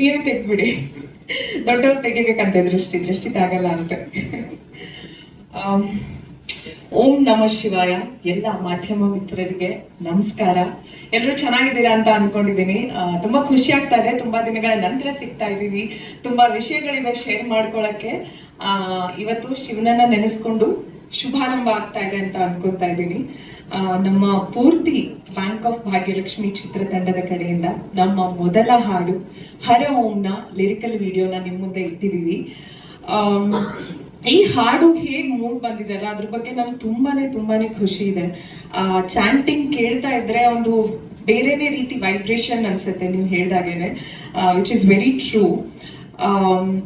ನೀವೇ ತೆಗ್ಬಿಡಿ, ದೊಡ್ಡವ್ರು ತೆಗಿಬೇಕಂತ ದೃಷ್ಟಿ ತಾಗಲ್ಲ ಅಂತ. ಓಂ ನಮಃ ಶಿವಾಯ. ಎಲ್ಲ ಮಾಧ್ಯಮ ಮಿತ್ರರಿಗೆ ನಮಸ್ಕಾರ. ಎಲ್ಲರೂ ಚೆನ್ನಾಗಿದ್ದೀರಾ ಅಂತ ಅನ್ಕೊಂಡಿದ್ದೀನಿ. ತುಂಬಾ ಖುಷಿ ಆಗ್ತಾ ಇದೆ, ತುಂಬಾ ದಿನಗಳ ನಂತರ ಸಿಗ್ತಾ ಇದ್ದೀವಿ. ತುಂಬಾ ವಿಷಯಗಳಿದೆ ಶೇರ್ ಮಾಡ್ಕೊಳಕ್ಕೆ. ಇವತ್ತು ಶಿವನನ್ನ ನೆನೆಸ್ಕೊಂಡು ಶುಭಾರಂಭ ಆಗ್ತಾ ಇದೆ ಅಂತ ಅನ್ಕೊಂತಾ ಇದ್ದೀನಿ. ನಮ್ಮ ಪೂರ್ತಿ ಬ್ಯಾಂಕ್ ಆಫ್ ಭಾಗ್ಯಲಕ್ಷ್ಮಿ ಚಿತ್ರತಂಡದ ಕಡೆಯಿಂದ ನಮ್ಮ ಮೊದಲ ಹಾಡು ಹರ ಓಂನ ಲಿರಿಕಲ್ ವಿಡಿಯೋನ ನಿಮ್ಮ ಮುಂದೆ ಇಟ್ಟಿದ್ದೀವಿ. ಈ ಹಾಡು ಹೇಗ್ ಮೂಡ್ ಬಂದಿದೆಲ್ಲ ಅದ್ರ ಬಗ್ಗೆ ನನ್ಗೆ ತುಂಬಾನೇ ಖುಷಿ ಇದೆ. ಚಾಂಟಿಂಗ್ ಕೇಳ್ತಾ ಇದ್ರೆ ಒಂದು ಬೇರೆನೇ ರೀತಿ ವೈಬ್ರೇಷನ್ ಅನ್ಸುತ್ತೆ ನೀವು ಹೇಳ್ದಾಗೇನೆ, ವಿಚ್ ಇಸ್ ವೆರಿ ಟ್ರೂ.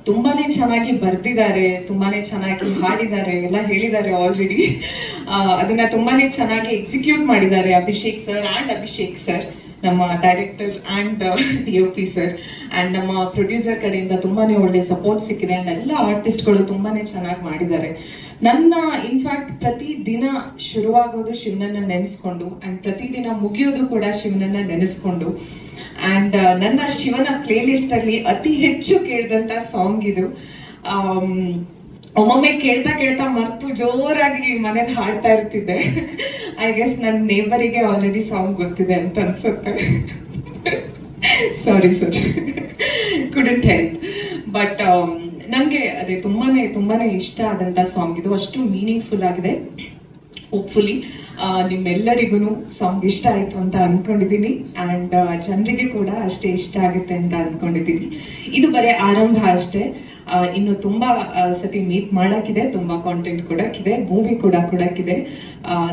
ತುಂಬಾನೇ ಚೆನ್ನಾಗಿ ಬರ್ದಿದ್ದಾರೆ, ತುಂಬಾನೇ ಚೆನ್ನಾಗಿ ಹಾಡಿದ್ದಾರೆ, ಎಲ್ಲ ಹೇಳಿದ್ದಾರೆ ಆಲ್ರೆಡಿ. ಅದನ್ನ ತುಂಬಾನೇ ಚೆನ್ನಾಗಿ ಎಕ್ಸಿಕ್ಯೂಟ್ ಮಾಡಿದ್ದಾರೆ ಅಭಿಷೇಕ್ ಸರ್, ನಮ್ಮ director and DOP sir and ನಮ್ಮ ಪ್ರೊಡ್ಯೂಸರ್ ಕಡೆಯಿಂದ ತುಂಬಾನೇ ಒಳ್ಳೆ ಸಪೋರ್ಟ್ ಸಿಕ್ಕಿದೆ. ಅಂಡ್ ಎಲ್ಲ ಆರ್ಟಿಸ್ಟ್ಗಳು ತುಂಬಾನೇ ಚೆನ್ನಾಗಿ ಮಾಡಿದ್ದಾರೆ. ನನ್ನ ಇನ್ಫ್ಯಾಕ್ಟ್ ಪ್ರತಿ ದಿನ ಶುರುವಾಗೋದು ಶಿವನನ್ನ ನೆನೆಸ್ಕೊಂಡು ಅಂಡ್ ಪ್ರತಿದಿನ ಮುಗಿಯೋದು ಕೂಡ ಶಿವನನ್ನ ನೆನೆಸ್ಕೊಂಡು. ಅಂಡ್ ನನ್ನ ಶಿವನ ಪ್ಲೇ ಲಿಸ್ಟ್ ಅಲ್ಲಿ ಅತಿ ಹೆಚ್ಚು ಕೇಳಿದಂತ ಸಾಂಗ್ ಇದು. ಒಮ್ಮೊಮ್ಮೆ ಕೇಳ್ತಾ ಮರ್ತು ಜೋರಾಗಿ ಮನೇಲಿ ಹಾಡ್ತಾ ಇರ್ತಿದ್ದೆ. ಐ ಗೆಸ್ ನನ್ನ ನೇಬರಿಗೆ ಆಲ್ರೆಡಿ ಸಾಂಗ್ ಗೊತ್ತಿದೆ ಅಂತ ಅನ್ಸುತ್ತೆ. Sorry sir, couldn't help. But ನನಗೆ ಅದೇ ತುಂಬಾನೇ ಇಷ್ಟ ಆದಂತ ಸಾಂಗ್ ಇದು. ಅಷ್ಟು ಮೀನಿಂಗ್ಫುಲ್ ಆಗಿದೆ. ಹೋಪ್ಫುಲಿ ನಿಮ್ಮೆಲ್ಲರಿಗೂ ಸಾಂಗ್ ಇಷ್ಟ ಆಯ್ತು ಅಂತ ಅನ್ಕೊಂಡಿದ್ದೀನಿ. ಅಂಡ್ ಜನರಿಗೆ ಕೂಡ ಅಷ್ಟೇ ಇಷ್ಟ ಆಗುತ್ತೆ ಅಂತ ಅನ್ಕೊಂಡಿದ್ದೀನಿ. ಇದು ಬರೀ ಆರಂಭ ಅಷ್ಟೇ. ಇನ್ನು ತುಂಬಾ ಸತಿ ಮೀಟ್ ಮಾಡಕ್ಕಿದೆ, ತುಂಬಾ ಕಾಂಟೆಂಟ್ ಕೊಡಕ್ಕಿದೆ, ಮೂವಿ ಕೂಡ ಕೊಡಕ್ಕಿದೆ.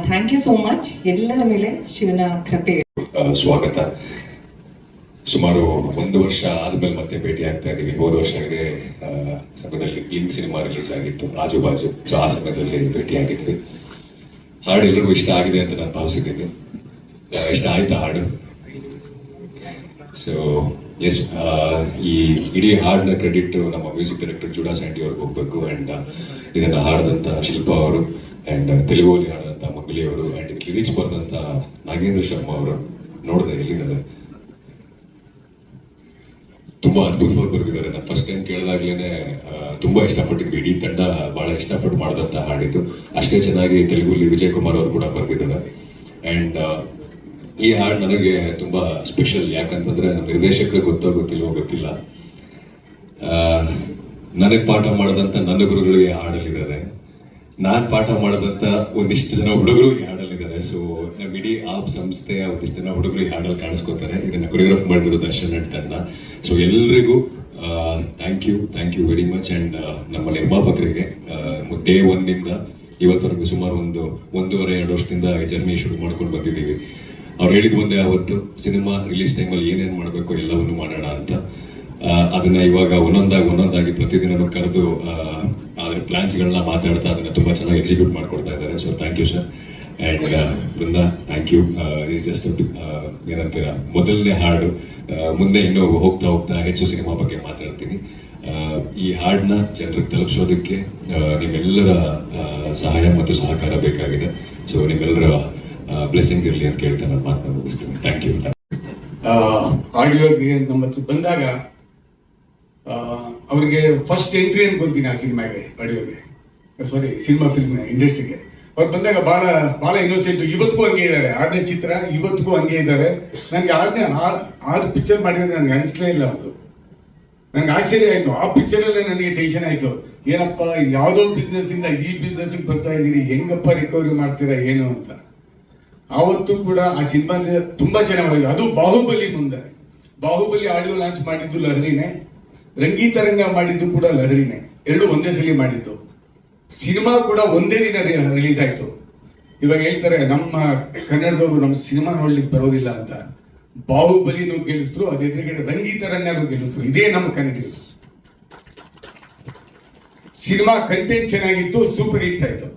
Thank you so much. ಎಲ್ಲರ ಮೇಲೆ ಶಿವನ ಕೃಪೆ. ಸ್ವಾಗತ. ಸುಮಾರು 1 ವರ್ಷ ಆದ್ಮೇಲೆ ಮತ್ತೆ ಭೇಟಿ ಆಗ್ತಾ ಇದೀವಿ. ಹೋದ ವರ್ಷ ಇದೇ ಸಮಯದಲ್ಲಿ ಕ್ಲೀನ್ ಸಿನಿಮಾ ರಿಲೀಸ್ ಆಗಿತ್ತು, ಆಜುಬಾಜು. ಸೊ ಆ ಸಮಯದಲ್ಲಿ ಭೇಟಿ ಆಗಿದ್ವಿ. ಹಾಡು ಎಲ್ಲರಿಗೂ ಇಷ್ಟ ಆಗಿದೆ ಅಂತ ನಾನು ಭಾವಿಸಿದ್ದೀನಿ. ಇಷ್ಟ ಆಯ್ತಾ ಹಾಡು? ಸೊ ಎಸ್, ಈ ಇಡೀ ಹಾಡಿನ ಕ್ರೆಡಿಟ್ ನಮ್ಮ ಮ್ಯೂಸಿಕ್ ಡೈರೆಕ್ಟರ್ ಜುಡಾ ಸ್ಯಾಂಡಿ ಅವ್ರಿಗೆ ಹೋಗ್ಬೇಕು. ಆ್ಯಂಡ್ ಇದನ್ನು ಹಾಡಿದಂಥ ಶಿಲ್ಪಾ ಅವರು, ಆ್ಯಂಡ್ ತೆಲುಗುಲಿ ಹಾಡಿದಂಥ ಮಂಗಲಿ ಅವರು, ಆ್ಯಂಡ್ ಇದಕ್ಕೆ ಲಿರಿಕ್ಸ್ ಬರೆದಂಥ ನಾಗೇಂದ್ರ ಶರ್ಮಾ ಅವರು. ನೋಡಿದೆ ಎಲ್ಲಿದ್ದಾರೆ, ತುಂಬ ಅದ್ಭುತವಾಗಿ ಬರೆದಿದ್ದಾರೆ. ನಾನು ಫಸ್ಟ್ ಟೈಮ್ ಕೇಳಿದಾಗ್ಲೇ ತುಂಬ ಇಷ್ಟಪಟ್ಟಿದ್ವಿ. ಇಡೀ ತಂಡ ಭಾಳ ಇಷ್ಟಪಟ್ಟು ಮಾಡಿದಂಥ ಹಾಡಿದ್ದು. ಅಷ್ಟೇ ಚೆನ್ನಾಗಿ ತೆಲುಗುಲಿ ವಿಜಯ್ ಕುಮಾರ್ ಅವರು ಕೂಡ ಬರೆದಿದ್ದಾರೆ. ಆ್ಯಂಡ್ ಈ ಹಾಡು ನನಗೆ ತುಂಬ ಸ್ಪೆಷಲ್. ಯಾಕಂತಂದರೆ ನಮ್ಮ ನಿರ್ದೇಶಕರಿಗೆ ಗೊತ್ತಿಲ್ವೋ ಗೊತ್ತಿಲ್ಲ, ನನಗೆ ಪಾಠ ಮಾಡಿದಂಥ ನನ್ನ ಗುರುಗಳು ಈ ಹಾಡಲ್ಲಿದ್ದಾರೆ. ನಾನು ಪಾಠ ಮಾಡಿದಂಥ ಒಂದಿಷ್ಟು ಜನ ಹುಡುಗರು ಈ ಹಾಡಲ್ಲಿದ್ದಾರೆ. ಸೊ ನಮ್ಮ ಇಡೀ ಆಪ್ ಸಂಸ್ಥೆಯ ಒಂದಿಷ್ಟು ಜನ ಹುಡುಗರು ಈ ಹಾಡಲ್ಲಿ ಕಾಣಿಸ್ಕೋತಾರೆ. ಇದನ್ನು ಕೊರಿಯೋಗ್ರಾಫ್ ಮಾಡಿರೋದು ದರ್ಶನ್ ಅಂಡ್ ತಂಡ. ಸೊ ಎಲ್ರಿಗೂ thank you very much. And ನಮ್ಮ ನಿರ್ಮಾಪಕರಿಗೆ ಡೇ 1 ಇವತ್ತವರೆಗೂ ಸುಮಾರು 1.5-2 ವರ್ಷದಿಂದ ಈ ಜರ್ನಿ ಶುರು ಮಾಡ್ಕೊಂಡು ಬಂದಿದ್ದೀವಿ. ಅವ್ರು ಹೇಳಿದ್ದು ಒಂದೇ, ಅವತ್ತು ಸಿನಿಮಾ ರಿಲೀಸ್ ಟೈಮಲ್ಲಿ ಏನೇನು ಮಾಡಬೇಕು ಎಲ್ಲವನ್ನು ಮಾಡೋಣ ಅಂತ. ಅದನ್ನು ಇವಾಗ ಒಂದೊಂದಾಗಿ ಪ್ರತಿದಿನನೂ ಕರೆದು ಅದರ ಪ್ಲಾನ್ಸ್ಗಳನ್ನ ಮಾತಾಡ್ತಾ ಅದನ್ನು ತುಂಬ ಚೆನ್ನಾಗಿ ಎಕ್ಸಿಕ್ಯೂಟ್ ಮಾಡ್ಕೊಡ್ತಾ ಇದ್ದಾರೆ. So thank you sir. And Brinda, thank you. Is just ಏನಂತೀರ, ಮೊದಲನೇ ಹಾಡು. ಮುಂದೆ ಇನ್ನೂ ಹೋಗ್ತಾ ಹೆಚ್ಚು ಸಿನಿಮಾ ಬಗ್ಗೆ ಮಾತಾಡ್ತೀನಿ. ಈ ಹಾಡನ್ನ ಜನರಿಗೆ ತಲುಪಿಸೋದಕ್ಕೆ ನಿಮ್ಮೆಲ್ಲರ ಸಹಾಯ ಮತ್ತು ಸಹಕಾರ ಬೇಕಾಗಿದೆ. ಸೊ ನಿಮ್ಮೆಲ್ಲರ ಬ್ಲೆಸ್ಸಿಂಗ್ಸ್ ಇರಲಿ ಅಂತ ಕೇಳ್ತಾ ನಾನು ಮಾತನ್ನ ಮುಗಿಸ್ತೀನಿ. Thank you. ಆಡಿಯೋಗೆ ನಮ್ಮ ಹತ್ರ ಬಂದಾಗ ಅವರಿಗೆ ಫಸ್ಟ್ ಎಂಟ್ರಿ ಅನ್ಕೊಂತೀನಿ ಆ ಸಿನಿಮಾಗೆ, ಆಡಿಯೋಗೆ, ಸಾರಿ ಫಿಲ್ಮ್ ಇಂಡಸ್ಟ್ರಿಗೆ. ಅವ್ರು ಬಂದಾಗ ಭಾಳ ಇನ್ನೋಸೆಂಟು. ಇವತ್ತಿಗೂ ಹಂಗೆ ಇದ್ದಾರೆ. 6ನೇ ಚಿತ್ರ ಇವತ್ತಿಗೂ ಹಂಗೆ ಇದ್ದಾರೆ. ನನಗೆ 6 ಪಿಕ್ಚರ್ ಮಾಡಿದ್ರೆ ನನಗೆ ಅನಿಸ್ಲೇ ಇಲ್ಲ. ಅವರು ನನಗೆ ಆಶ್ಚರ್ಯ ಆಯಿತು. ಆ ಪಿಕ್ಚರಲ್ಲೇ ನನಗೆ ಟೆನ್ಷನ್ ಆಯಿತು. ಏನಪ್ಪ, ಯಾವುದೋ ಬಿಸ್ನೆಸ್ಸಿಂದ ಈ ಬಿಸ್ನೆಸ್ಸಿಗೆ ಬರ್ತಾ ಇದ್ದೀರಿ, ಹೆಂಗಪ್ಪ ರಿಕವರಿ ಮಾಡ್ತೀರಾ ಏನು ಅಂತ. ಆವತ್ತು ಕೂಡ ಆ ಸಿನಿಮಾ ತುಂಬ ಚೆನ್ನಾಗಿ, ಅದು ಬಾಹುಬಲಿ ಆಡಿಯೋ ಲಾಂಚ್ ಮಾಡಿದ್ದು ಲಹರಿನೇ, ರಂಗೀತರಂಗ ಮಾಡಿದ್ದು ಕೂಡ ಲಹರಿನೇ. 2 ಒಂದೇ ಸಲ ಮಾಡಿದ್ದು. ಸಿನಿಮಾ ಕೂಡ ಒಂದೇ ದಿನ ರಿಲೀಸ್ ಆಯಿತು. ಇವಾಗ ಹೇಳ್ತಾರೆ ನಮ್ಮ ಕನ್ನಡದವರು ನಮ್ಮ ಸಿನಿಮಾ ನೋಡ್ಲಿಕ್ಕೆ ಬರೋದಿಲ್ಲ ಅಂತ. ಬಾಹುಬಲಿನೂ ಗೆಲ್ಲಿಸಿದ್ರು, ಅದೇ ಎದುರುಗಡೆ ರಂಗೀತರಂಗನೂ ಗೆಲ್ಲಿಸಿದ್ರು. ಇದೇ ನಮ್ಮ ಕನ್ನಡಿಗರು. ಸಿನಿಮಾ ಕಂಟೆಂಟ್ ಚೆನ್ನಾಗಿತ್ತು, ಸೂಪರ್ ಹಿಟ್ ಆಯಿತು.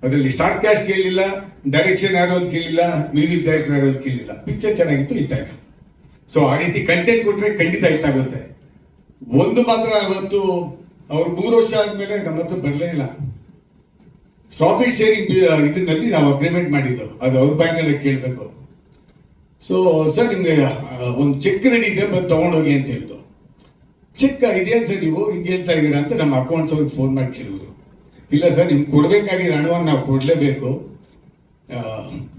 ಅದರಲ್ಲಿ ಸ್ಟಾರ್ ಕ್ಯಾಸ್ಟ್ ಕೇಳಲಿಲ್ಲ, ಡೈರೆಕ್ಷನ್ ಯಾರು ಅಂತ ಕೇಳಿಲ್ಲ, ಮ್ಯೂಸಿಕ್ ಡೈರೆಕ್ಟರ್ ಯಾರು ಅಂತ ಕೇಳಿಲ್ಲ. ಪಿಕ್ಚರ್ ಚೆನ್ನಾಗಿತ್ತು, ಹಿಟ್ ಆಯಿತು. ಸೊ ಆ ರೀತಿ ಕಂಟೆಂಟ್ ಕೊಟ್ಟರೆ ಖಂಡಿತ ಹಿಟ್ ಆಗುತ್ತೆ. ಒಂದು ಮಾತ್ರ, ಅವತ್ತು ಅವ್ರು 3 ವರ್ಷ ಆದಮೇಲೆ ನಮ್ಮ ಹತ್ರ ಬರಲೇ ಇಲ್ಲ. ಪ್ರಾಫಿಟ್ ಶೇರಿಂಗ್ ಇದರಲ್ಲಿ ನಾವು ಅಗ್ರಿಮೆಂಟ್ ಮಾಡಿದ್ದು, ಅದು ಅವ್ರ ಬಾಯಿನಲ್ಲಿ ಕೇಳಬೇಕು. ಸೊ ಸರ್ ನಿಮಗೆ ಒಂದು ಚೆಕ್ ರೆಡಿ ಇದೆ ಬಂದು ತೊಗೊಂಡೋಗಿ ಅಂತ ಹೇಳಿದ್ರು. ಚೆಕ್ ಇದೇನು ಸರ್ ನೀವು ಹಿಂಗೆ ಹೇಳ್ತಾ ಇದ್ದೀರಾ ಅಂತ ನಮ್ಮ ಅಕೌಂಟ್ಸ್ ಅವ್ರಿಗೆ ಫೋನ್ ಮಾಡಿ ಕೇಳಿದ್ರು. ಇಲ್ಲ ಸರ್ ನಿಮ್ಗೆ ಕೊಡಬೇಕಾಗಿದ್ದ ಹಣವನ್ನು ನಾವು ಕೊಡಲೇಬೇಕು,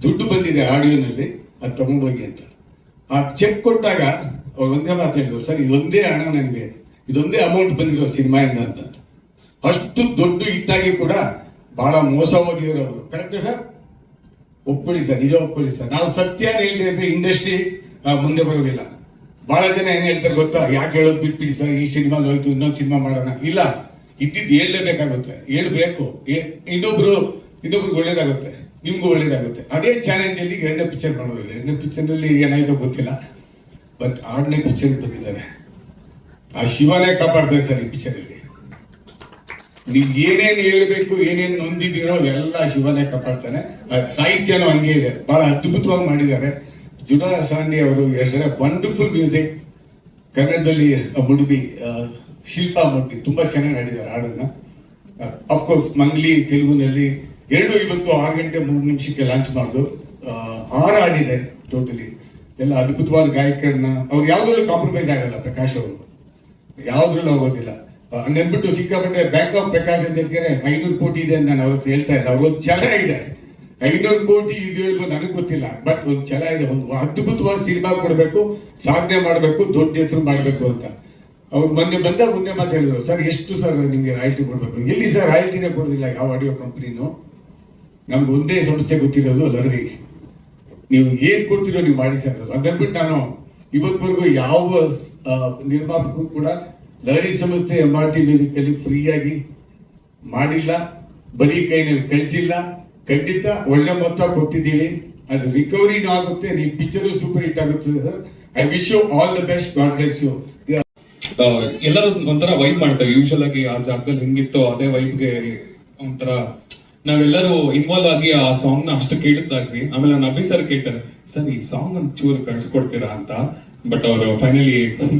ದುಡ್ಡು ಬಂದಿದೆ ಆಡಿಯೋನಲ್ಲಿ, ಅದು ತೊಗೊಂಡೋಗಿ ಅಂತ. ಆ ಚೆಕ್ ಕೊಟ್ಟಾಗ ಅವ್ರು ಒಂದೇ ಮಾತು ಹೇಳಿದ್ರು, ಸರ್ ಇದೊಂದೇ ಹಣ ನನಗೆ, ಇದೊಂದೇ ಅಮೌಂಟ್ ಬಂದಿರೋ ಸಿನಿಮಾಯಿಂದ ಅಂತ. ಅಷ್ಟು ದೊಡ್ಡ ಹಿಟ್ಟಾಗಿ ಕೂಡ ಭಾಳ ಮೋಸ ಹೋಗಿದ್ದಾರೆ ಅವರು. ಕರೆಕ್ಟೇ ಸರ್? ಒಪ್ಕೊಳ್ಳಿ ಸರ್, ನಿಜ ಒಪ್ಕೊಳ್ಳಿ ಸರ್. ನಾವು ಸತ್ಯನ ಹೇಳ್ತಿದ್ರೆ ಇಂಡಸ್ಟ್ರಿ ಮುಂದೆ ಬರೋದಿಲ್ಲ. ಭಾಳ ಜನ ಏನು ಹೇಳ್ತಾರೆ ಗೊತ್ತಾ, ಯಾಕೆ ಹೇಳೋದು ಬಿಟ್ಬಿಡಿ ಸರ್, ಈ ಸಿನಿಮಾ ಹೋಯ್ತು ಇನ್ನೊಂದು ಸಿನಿಮಾ ಮಾಡೋಣ. ಇಲ್ಲ, ಇದ್ದಿದ್ದು ಹೇಳಲೇಬೇಕಾಗುತ್ತೆ, ಹೇಳ್ಬೇಕು. ಇನ್ನೊಬ್ರಿಗೆ ಒಳ್ಳೇದಾಗುತ್ತೆ, ನಿಮ್ಗೂ ಒಳ್ಳೇದಾಗುತ್ತೆ. ಅದೇ ಚಾಲೆಂಜಲ್ಲಿ 2ನೇ ಪಿಕ್ಚರ್ ಮಾಡೋದು. 2ನೇ ಪಿಕ್ಚರ್ನಲ್ಲಿ ಏನಾಯ್ತೋ ಗೊತ್ತಿಲ್ಲ, ಬಟ್ 6ನೇ ಪಿಕ್ಚರ್ಗೆ ಬಂದಿದ್ದಾರೆ. ಆ ಶಿವನೇ ಕಾಪಾಡ್ತಾರೆ ಸರ್ ಈ ಪಿಕ್ಚರಲ್ಲಿ. ನೀವು ಏನೇನು ಹೇಳಬೇಕು, ಏನೇನು ನೊಂದಿದ್ದೀರೋ ಎಲ್ಲ ಶಿವನೇ ಕಾಪಾಡ್ತಾನೆ. ಸಾಹಿತ್ಯನೂ ಹಂಗೆ ಇದೆ, ಭಾಳ ಅದ್ಭುತವಾಗಿ ಮಾಡಿದ್ದಾರೆ. ಜುಡಾ ಸಾಂಡಿ ಅವರು ಎಷ್ಟು ವಂಡರ್ಫುಲ್ ಮ್ಯೂಸಿಕ್. ಕನ್ನಡದಲ್ಲಿ ಮುಡುಬಿ ಶಿಲ್ಪಾ ಮುಡುಬಿ ತುಂಬ ಚೆನ್ನಾಗಿ ಹಾಡಿದ್ದಾರೆ ಹಾಡನ್ನು. ಅಫ್ಕೋರ್ಸ್ ಮಂಗ್ಲಿ ತೆಲುಗುನಲ್ಲಿ 2 ಇವತ್ತು 6 ಗಂಟೆ 3 ನಿಮಿಷಕ್ಕೆ ಲಾಂಚ್ ಮಾಡೋದು. 6 ಹಾಡಿದೆ ಟೋಟಲಿ. ಎಲ್ಲ ಅದ್ಭುತವಾದ ಗಾಯಕರನ್ನ ಅವ್ರು ಯಾವುದ್ರಲ್ಲೂ ಕಾಂಪ್ರಮೈಸ್ ಆಗಲ್ಲ. ಪ್ರಕಾಶ್ ಅವರು ಯಾವುದ್ರಲ್ಲೂ ಹೋಗೋದಿಲ್ಲ. ನೆನ್ಬಿಟ್ಟು ಸಿಕ್ಕಾಪಟ್ಟೆ ಬ್ಯಾಂಕ್ ಆಫ್ ಪ್ರಕಾಶ್ ಅಂತ ಹೇಳ್ತಾರೆ 500 ಕೋಟಿ ಇದೆ ಅಂತ ನಾನು ಅವತ್ತು ಹೇಳ್ತಾ ಇಲ್ಲ. ಅವ್ರೊಂದು ಛಲ ಇದೆ, 500 ಕೋಟಿ ಇದೆಯೋ ಇಲ್ವೋ ನನಗೆ ಗೊತ್ತಿಲ್ಲ, ಬಟ್ ಒಂದು ಛಲ ಇದೆ. ಒಂದು ಅದ್ಭುತವಾದ ಸಿನಿಮಾ ಕೊಡಬೇಕು, ಸಾಧನೆ ಮಾಡಬೇಕು, ದೊಡ್ಡ ಹೆಸರು ಮಾಡಬೇಕು ಅಂತ. ಅವ್ರು ಮುಂದೆ ಮಾತಾಡಿದ್ರು, ಸರ್ ಎಷ್ಟು ಸರ್ ನಿಮಗೆ ರಾಯಲ್ಟಿ ಕೊಡಬೇಕು? ಎಲ್ಲಿ ಸರ್ ರಾಯಲ್ಟಿನೇ ಕೊಡೋದಿಲ್ಲ ಯಾವ ಆಡಿಯೋ ಕಂಪ್ನಿನೂ. ನಮ್ಗೆ ಒಂದೇ ಸಂಸ್ಥೆ ಗೊತ್ತಿರೋದು ಲಹರಿ. ನೀವು ಏನು ಕೊಡ್ತೀರೋ ನೀವು ಮಾಡಿ ಸರ್. ಅದನ್ಬಿಟ್ಟು ನಾನು ಇವತ್ತವರೆಗೂ ಯಾವ ನಿರ್ಮಾಪಕರು ಕೂಡ ಲಹರಿ ಸಂಸ್ಥೆ MRT ಮ್ಯೂಸಿಕಲ್ಲಿ ಫ್ರೀಯಾಗಿ ಮಾಡಿಲ್ಲ, ಬರೀ ಕೈನಲ್ಲಿ ಕಳಿಸಿಲ್ಲ. ಖಂಡಿತ ಒಳ್ಳೆ ಮೊತ್ತ ಕೊಟ್ಟಿದ್ದೀವಿ, ಅದು ರಿಕವರಿನೂ ಆಗುತ್ತೆ, ನಿಮ್ಮ ಪಿಕ್ಚರು ಸೂಪರ್ ಹಿಟ್ ಆಗುತ್ತೆ sir. I wish you all the best, God bless you. ಎಲ್ಲರೂ ಒಂಥರ ವೈಬ್ ಮಾಡ್ತಾರೆ. ಯೂಶಲ್ ಆಗಿ ಆ ಜಾಗದಲ್ಲಿ ಹೆಂಗಿತ್ತೋ ಅದೇ ವೈಬ್ಗೆ ಒಂಥರ ನಾವೆಲ್ಲರೂ ಇನ್ವಾಲ್ವ್ ಆಗಿ ಆ ಸಾಂಗ್ ನ ಅಷ್ಟು ಕೇಳ್ತಾ ಇದ್ವಿ. ಆಮೇಲೆ ನಾನು ಅಭಿ ಸರ್ ಕೇಳ್ತಾರೆ, ಸರ್ ಈ ಸಾಂಗ್ ಒಂದು ಚೂರು ಕಳ್ಸಿಕೊಡ್ತೀರಾ ಅಂತ. ಬಟ್ ಅವರು ಫೈನಲಿ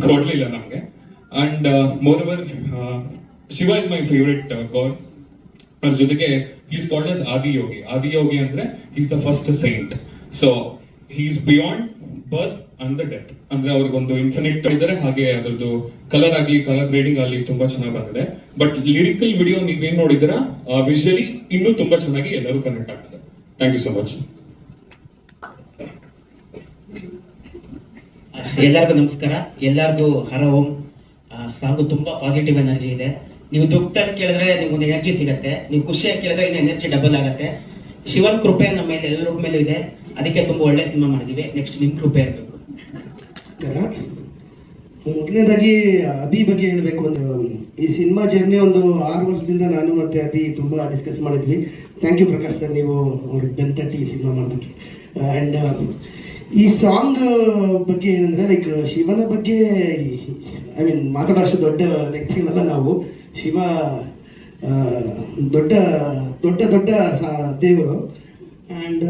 ಕೊಡ್ಲಿಲ್ಲ ನಮ್ಗೆ. And moreover Shiva is my favourite god. ಅದ್ರ ಜೊತೆಗೆ is called as Adiyogi. Adiyogi ಅಂದ್ರೆ is the first saint. So is beyond birth and the death. ಅಂದ್ರೆ ಅವ್ರಿಗೊಂದು ಇನ್ಫಿನಿಟ್ ಇದ್ದಾರೆ. ಹಾಗೆ ಅದ್ರದ್ದು ಕಲರ್ ಆಗ್ಲಿ, ಕಲರ್ ಗ್ರೇಡಿಂಗ್ ಆಗ್ಲಿ ತುಂಬಾ ಚೆನ್ನಾಗಿ ಬಂದಿದೆ. ಬಟ್ ಲಿರಿಕಲ್ ವಿಡಿಯೋ ನೀವೇನ್ ನೋಡಿದಿರಾ ವಿಜುವಲಿ ಇನ್ನೂ ತುಂಬಾ ಚೆನ್ನಾಗಿ ಎಲ್ಲರೂ ಕನೆಕ್ಟ್ ಆಗ್ತದೆ. Thank you so much. ಎಲ್ಲರಿಗೂ ನಮಸ್ಕಾರ, ಎಲ್ಲರಿಗೂ ಹರ ಓಂ. ಸಾಂಗು ತುಂಬಾ ಪಾಸಿಟಿವ್ ಎನರ್ಜಿ ಇದೆ. ನೀವು ದುಃಖದಲ್ಲಿ ಕೇಳಿದ್ರೆ ನಿಮ್ಗೊಂದು ಎನರ್ಜಿ ಸಿಗತ್ತೆ, ನೀವು ಖುಷಿಯಾಗಿ ಕೇಳಿದ್ರೆ ಇನ್ನು ಎನರ್ಜಿ ಡಬಲ್ ಆಗುತ್ತೆ. ಶಿವನ್ ಕೃಪೆ ನಮ್ಮ ಮೇಲೆ ಎಲ್ಲರ ಮೇಲೂ ಇದೆ, ಅದಕ್ಕೆ ತುಂಬಾ ಒಳ್ಳೆ ಸಿನಿಮಾ ಮಾಡಿದೀವಿ. ನೆಕ್ಸ್ಟ್ ನಿಮ್ ಕೃಪೆ ಇರಬೇಕು. ಮೊದಲನೇದಾಗಿ ಅಭಿ ಬಗ್ಗೆ ಹೇಳಬೇಕು ಅಂದ್ರೆ, ಈ ಸಿನಿಮಾ ಜರ್ನಿ ಒಂದು 6 ವರ್ಷದಿಂದ ನಾನು ಮತ್ತೆ ಅಭಿ ತುಂಬ ಡಿಸ್ಕಸ್ ಮಾಡಿದ್ವಿ. ಥ್ಯಾಂಕ್ ಯು ಪ್ರಕಾಶ್ ಸರ್, ನೀವು ಅವ್ರಿಗೆ ಬೆಂತಟ್ಟಿ ಈ ಸಿನಿಮಾ ಮಾಡೋದಕ್ಕೆ. ಆ್ಯಂಡ್ ಈ ಸಾಂಗ್ ಬಗ್ಗೆ ಏನಂದರೆ, ಲೈಕ್ ಶಿವನ ಬಗ್ಗೆ ಐ ಮೀನ್ ಮಾತಾಡೋ ಅಷ್ಟು ದೊಡ್ಡ ವ್ಯಕ್ತಿಗಳಲ್ಲ ನಾವು. ಶಿವ ದೊಡ್ಡ ದೊಡ್ಡ ದೊಡ್ಡ ದೇವರು. ಆ್ಯಂಡ್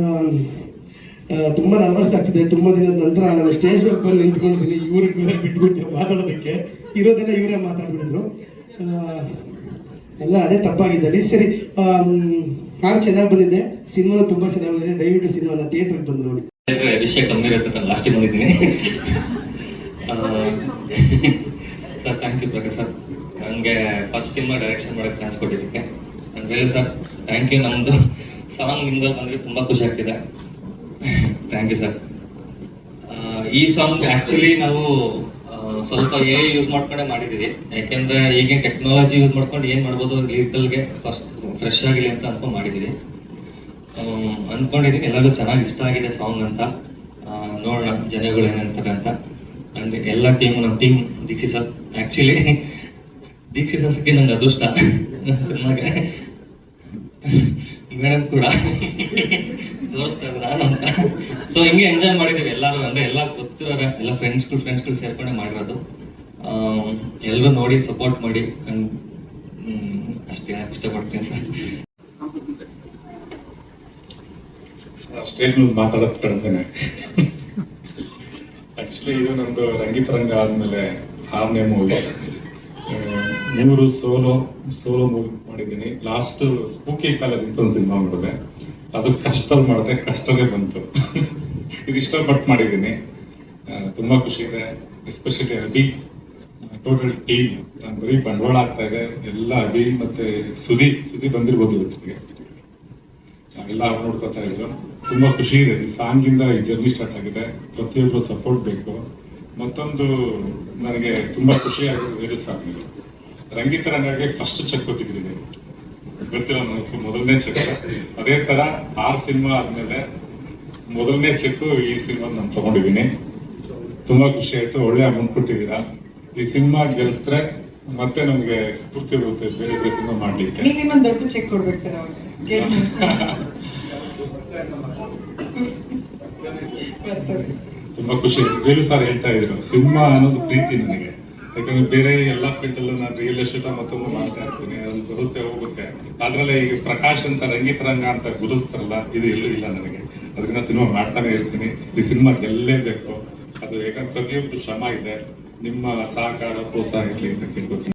ತುಂಬ ನರ್ವಸ್ ಆಗ್ತಿದೆ. ತುಂಬ ದಿನದ ನಂತರ ನಾನು ಸ್ಟೇಜ್ ಮೇಲೆ ಬಂದು ನಿಂತ್ಕೊಂಡಿದ್ದೀನಿ, ಇವ್ರಿಗೆ ಬಿಟ್ಬಿಟ್ಟು ಮಾತಾಡೋದಕ್ಕೆ. ಇರೋದೆಲ್ಲ ಇವರೇ ಮಾತಾಡ್ಬಿಟ್ಟಿದ್ರು, ಎಲ್ಲ ಅದೇ ತಪ್ಪಾಗಿದ್ದಲ್ಲಿ. ಸರಿ, ಹಾಡು ಚೆನ್ನಾಗಿ ಬಂದಿದೆ, ಸಿನಿಮಾ ತುಂಬ ಚೆನ್ನಾಗಿ ಬಂದಿದೆ. ದಯವಿಟ್ಟು ಸಿನಿಮಾನ ಥಿಯೇಟ್ರಿಗೆ ಬಂದು ನೋಡಿ. ವಿಷಯ ಕಮ್ಮಿ ಇರುತ್ತೆ, ಲಾಸ್ಟಿಗೆ ಬಂದಿದ್ದೀನಿ. Sir thank you Prakash sir, ನನಗೆ ಫಸ್ಟ್ ಸಿನಿಮಾ ಡೈರೆಕ್ಷನ್ ಮಾಡೋಕ್ಕೆ ಚಾನ್ಸ್ ಕೊಟ್ಟಿದ್ದಕ್ಕೆ. ನನ್ನ ವೇಲು ಸರ್ ಥ್ಯಾಂಕ್ ಯು. ನಮ್ಮದು ಸಾಂಗ್ ನಿಮ್ದು ಬಂದರೆ ತುಂಬ ಖುಷಿ ಆಗ್ತಿದೆ. Thank you sir. ಈ ಸಾಂಗ್ ಆ್ಯಕ್ಚುಲಿ ನಾವು ಸ್ವಲ್ಪ ಯೂಸ್ ಮಾಡ್ಕೊಂಡೆ ಮಾಡಿದ್ದೀವಿ. ಯಾಕೆಂದರೆ ಈಗಿನ ಟೆಕ್ನಾಲಜಿ ಯೂಸ್ ಮಾಡ್ಕೊಂಡು ಏನು ಮಾಡ್ಬೋದು ಲಿರಿಕಲ್ಗೆ ಫಸ್ಟ್ ಫ್ರೆಶ್ ಆಗಿಲ್ಲ ಅಂತ ಅನ್ಕೊಂಡು ಮಾಡಿದ್ದೀವಿ. ಅಂದ್ಕೊಂಡಿದ್ದೀನಿ ಎಲ್ಲರಿಗೂ ಚೆನ್ನಾಗಿ ಇಷ್ಟ ಆಗಿದೆ ಸಾಂಗ್ ಅಂತ. ನೋಡೋಣ ಜನಗಳು ಏನಂತಾರೆ ಅಂತ. ಅಂಡ್ ಎಲ್ಲ ಟೀಮು, ನಮ್ಮ team Dikshit sir, actually Dikshit ಸರ್ಗೆ ನಂಗೆ ಅದೃಷ್ಟ ಸಿನಿಮಾಗೆ. ಮೇಡಮ್ ಕೂಡ ತೋರಿಸ್ತಾ ಇದ್ರ ಅಂತ. ಸೊ ಹಿಂಗೆ ಎಂಜಾಯ್ ಮಾಡಿದ್ದೀವಿ ಎಲ್ಲರೂ. ಅಂದರೆ ಎಲ್ಲ ಗೊತ್ತಿರೋರೆ ಎಲ್ಲ ಫ್ರೆಂಡ್ಸ್ಗಳು ಸೇರ್ಕೊಂಡೆ ಮಾಡಿರೋದು. ಎಲ್ಲರೂ ನೋಡಿ ಸಪೋರ್ಟ್ ಮಾಡಿ. ಅಷ್ಟೇ ಇಷ್ಟಪಡ್ತೀನಿ ಸರ್. ಸ್ಟೇಟ್ಮೆಂಟ್ ಮಾತಾಡೋದು ಕಡಿಮೆ. ಆ್ಯಕ್ಚುಲಿ ಇದು ನಂದು ರಂಗಿತರಂಗ ಆದಮೇಲೆ 6ನೇ ಮೂವಿ. 3 ಸೋಲೋ ಮೂವಿ ಮಾಡಿದ್ದೀನಿ. ಲಾಸ್ಟ್ ಸ್ಪೂಕಿ ಕಾಲದ ಒಂದು ಸಿನಿಮಾ ಮಾಡಿದೆ, ಅದು ಕಷ್ಟದಲ್ಲಿ ಮಾಡಿದೆ, ಕಷ್ಟನೇ ಬಂತು. ಇದು ಇಷ್ಟಪಟ್ಟು ಮಾಡಿದ್ದೀನಿ. ತುಂಬ ಖುಷಿ ಇದೆ. Especially Abhi, total team. ನಾನು ಬರೀ ಬಂಡವಾಳ ಆಗ್ತಾ ಇದೆ ಎಲ್ಲ ಅಭಿ ಮತ್ತೆ ಸುದಿ ಬಂದಿರ್ಬೋದು ಇವತ್ತಿಗೆ. ಎಲ್ಲ ಅವ್ರು ನೋಡ್ಕೊತಾ ಇದ್ರು. ತುಂಬ ಖುಷಿ ಇದೆ. ಈ ಸಾಂಗಿಂದ ಈ ಜರ್ನಿ ಸ್ಟಾರ್ಟ್ ಆಗಿದೆ. ಪ್ರತಿಯೊಬ್ಬರು ಸಪೋರ್ಟ್ ಬೇಕು. ಮತ್ತೊಂದು ನನಗೆ ತುಂಬ ಖುಷಿ ಆಗಿದೆ ವೇಲು ಸಾಂಗ್. ರಂಗಿತರಂಗಗೆ ಫಸ್ಟ್ ಚೆಕ್ ಕೊಟ್ಟಿದ್ದೀನಿ, ಗೊತ್ತಿಲ್ಲ ನನಗೆ, ಮೊದಲನೇ ಚೆಕ್. ಅದೇ ಥರ 6 ಸಿನಿಮಾ ಆದಮೇಲೆ ಮೊದಲನೇ ಚೆಕ್ಕು ಈ ಸಿನಿಮಾ ನಾನು ತೊಗೊಂಡಿದ್ದೀನಿ. ತುಂಬ ಖುಷಿ ಆಯಿತು. ಒಳ್ಳೆ ಅಮೌಂಟ್ ಕೊಟ್ಟಿದ್ದೀರಾ. ಈ ಸಿನಿಮಾ ಗೆಲ್ಲಿಸಿದ್ರೆ ಮತ್ತೆ ನಮಗೆ ಸ್ಫೂರ್ತಿ ಬರುತ್ತೆ ಬೇರೆ ಬೇರೆ ಸಿನಿಮಾ ಮಾಡಲಿಕ್ಕೆ. ನೀವ್ ಇನ್ನೊಂದು ದೊಡ್ಡ ಚೆಕ್ ಕೊಡ್ಬೇಕು ಸರ್ ಅವಾಗ. ತುಂಬ ಖುಷಿ. ವೇಲು ಸರ್ ಹೇಳ್ತಾ ಇದ್ರು ಸಿನಿಮಾ ಅನ್ನೋದು ಪ್ರೀತಿ ನನಗೆ. ಯಾಕಂದ್ರೆ ಬೇರೆ ಎಲ್ಲ ಫೀಲ್ಡಲ್ಲೂ ನಾನು ರಿಯಲ್ ಎಸ್ಟೇಟ್ ಮತ್ತೊಂದು ಮಾಡ್ತಾ ಇರ್ತೀನಿ, ಅದು ಬರುತ್ತೆ ಹೋಗುತ್ತೆ. ಅದ್ರಲ್ಲೇ ಈಗ ಪ್ರಕಾಶ್ ಅಂತ ರಂಗಿತರಂಗ ಅಂತ ಗುರುಸ್ತಾರಲ್ಲ, ಇದು ಎಲ್ಲೂ ಇಲ್ಲ ನನಗೆ. ಅದರಿಂದ ಸಿನಿಮಾ ಮಾಡ್ತಾನೆ ಇರ್ತೀನಿ. ಈ ಸಿನಿಮಾ ಗೆಲ್ಲೇಬೇಕು. ಅದು ಯಾಕಂದ್ರೆ ಪ್ರತಿಯೊಬ್ಬರು ಶ್ರಮ ಇದೆ. ನಿಮ್ಮ ಸಹಕಾರ ಪ್ರೋತ್ಸಾಹ ಇರಲಿ ಅಂತ ಕೇಳ್ಕೊತೀನಿ.